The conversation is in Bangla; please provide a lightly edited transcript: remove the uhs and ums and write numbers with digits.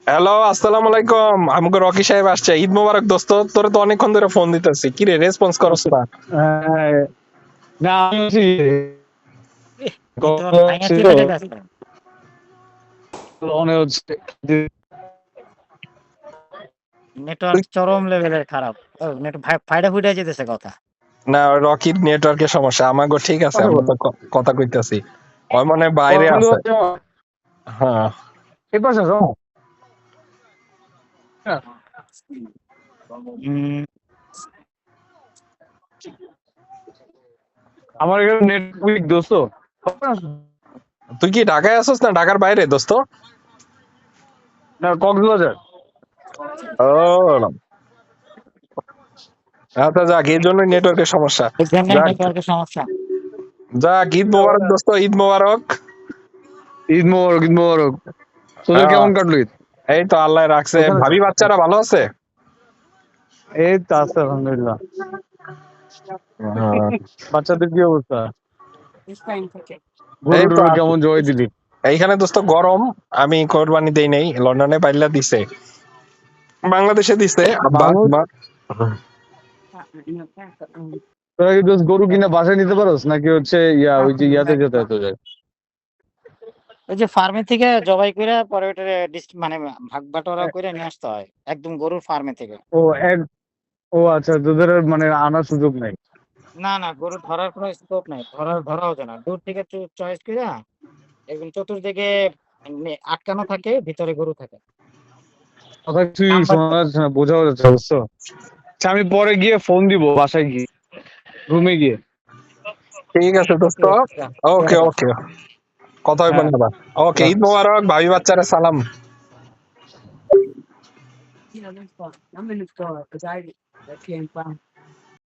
হ্যালো, আসসালামু আলাইকুম। আমাকে রকি সাহেব আসছে। ঈদ মোবারক দোস্ত। তোরে তো অনেকক্ষণ ধরে ফোন দিতেছি। কি রে রেসপন্স করস না? হ্যাঁ, না আমি হচ্ছে নেটওয়ার্ক ভাঙা ছিল চিপে যেতেছে। মনে হচ্ছে যে নেটওয়ার্ক তুই- চরম লেভেলের খারাপ। নেট ফাইডা ফুইডা যেতেছে কথা। না, রকির নেটওয়ার্কের সমস্যা। আমাগো ঠিক আছে, কথা আমরা বলো তো কথা কইতাছি। ওই মনে হয় বাইরে কথা আছে। হচ্ছে হ্যাঁ, এই পাশে আসো। হ্যাঁ, উম, আমার এখানে নেট উইক দোস্ত। তুই কি ঢাকায় আছিস না ঢাকার বাইরে দোস্ত? না কক্সবাজার। ও আচ্ছা, যাক, এই জন্যই নেটওয়ার্কের সমস্যা। এই জন্য যাক, নেটওয়ার্কের সমস্যা। যাক, ঈদ মোবারক দোস্ত, ঈদ মোবারক। ঈদ মোবারক ঈদ মোবারক। তোদের হ্যাঁ, কেমন কাটলো ঈদ? এই তো আল্লাহ রাখছে। ওখানে ভাবি বাচ্চারা ভালো আছে? এই তো আছে আলহামদুলিল্লাহ। হ্যাঁ, বাচ্চাদের কি অবস্থা? এই গরু তো টরু আছে। কেমন জবাই দিলি? এইখানে দোস্ত গরম। আমি কোরবানি দেই নাই, লন্ডনে পাইলা দিছে, বাংলাদেশে দিছে আব্বা মাহমুদ, মা। তোরা কি দোস্ত গরু কিনা বাসায় নিতে পারোস নাকি হচ্ছে ওই যে ইয়াতে যেতে হতো যায়? ওই যে ফার্মে থেকে জবাই করে পরে ওটা মানে ভাগ বাটোয়ারা করে নিয়ে আসতে হয় একদম গরুর ফার্মে থেকে। ও এক ও আচ্ছা, তোদের আর মানে আনার সুযোগ নাই। না না, গরু ধরার কোনো স্কোপ নাই, ধরাও যায় না। দূর থেকে চয়েস করে একদম চতুর্দিকে আটকানো থাকে, ভিতরে গরু থাকে। কথা কিছুই নাম্বার শোনা যাচ্ছে না, বোঝাও যাচ্ছে বুঝছো? আচ্ছা, আমি পরে গিয়ে ফোন দিব বাসায় গিয়ে, রুমে গিয়ে। ঠিক আছে দোস্ত। ওকে ওকে, কথা হইব হ্যাঁ, না আবার। ওকে, ঈদ রাখ। মোবারক, ভাবি বাচ্চারা সালাম।